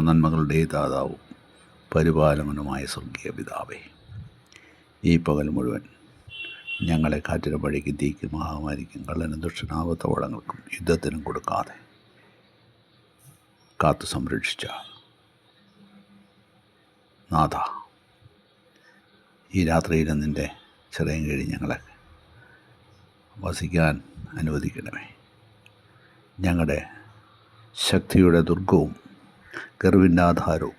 നന്മകളുടെ ദാതാവും പരിപാലകനുമായ സ്വർഗീയ പിതാവേ, ഈ പകൽ മുഴുവൻ ഞങ്ങളെ കാറ്റിന് വഴിക്ക് തീക്കും മഹാമാരിക്കും കള്ളനും ദുഷ്ടനാപത്തവളങ്ങൾക്കും യുദ്ധത്തിനും കൊടുക്കാതെ കാത്തു സംരക്ഷിച്ച നാഥ, ഈ രാത്രിയിൽ നിൻ്റെ ചെറിയ കീഴിൽ ഞങ്ങളെ വസിക്കാൻ അനുവദിക്കണമേ. ഞങ്ങളുടെ ശക്തിയുടെ ദുർഗവും ഗർവിൻ്റെ ആധാരവും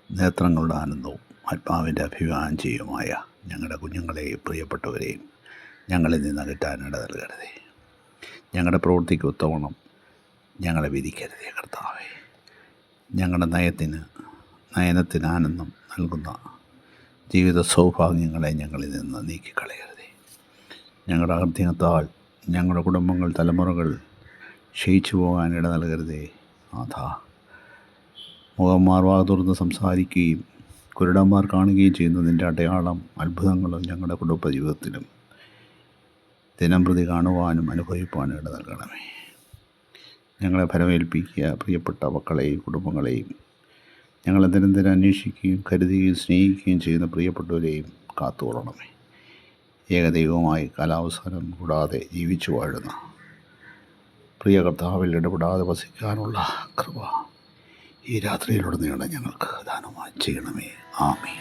നേത്രങ്ങളുടെ ആനന്ദവും ആത്മാവിൻ്റെ അഭിവാഞ്ചിയുമായ ഞങ്ങളുടെ കുഞ്ഞുങ്ങളെയും പ്രിയപ്പെട്ടവരെയും ഞങ്ങളിൽ നിന്ന് അകറ്റാനിട നൽകരുതേ. ഞങ്ങളുടെ പ്രവൃത്തിക്ക് ഒത്തവണ്ണം ഞങ്ങളെ വിധിക്കരുതേ കർത്താവേ. ഞങ്ങളുടെ നയനത്തിന് ആനന്ദം നൽകുന്ന ജീവിത സൗഭാഗ്യങ്ങളെ ഞങ്ങളിൽ നിന്ന് നീക്കിക്കളയരുതേ. ഞങ്ങളുടെ അകൃത്യത്താൽ ഞങ്ങളുടെ കുടുംബങ്ങൾ തലമുറകൾ ക്ഷയിച്ചു പോകാൻ ഇട നൽകരുതേ നാഥ. മുഖന്മാർ വാ തുറന്ന് സംസാരിക്കുകയും കുരുടന്മാർ കാണുകയും ചെയ്യുന്നതിൻ്റെ അടയാളം അത്ഭുതങ്ങളും ഞങ്ങളുടെ കുടുംബ ജീവിതത്തിലും ദിനംപ്രതി കാണുവാനും അനുഭവിക്കുവാനും ഇട നൽകണമേ. ഞങ്ങളെ ഫലമേൽപ്പിക്കുക പ്രിയപ്പെട്ട മക്കളെയും കുടുംബങ്ങളെയും ഞങ്ങളെ നിരന്തരം അന്വേഷിക്കുകയും കരുതുകയും സ്നേഹിക്കുകയും ചെയ്യുന്ന പ്രിയപ്പെട്ടവരെയും കാത്തുകൊള്ളണമേ. ഏകദൈവമായി കാലാവസാനം കൂടാതെ ജീവിച്ചു വാഴുന്ന പ്രിയ കർത്താവിൽ ഇടപെടാതെ വസിക്കാനുള്ള കൃപ ഈ രാത്രിയിലുടനീളം ഞങ്ങൾക്ക് ദാനമായി ചെയ്യണമേ. ആമേൻ.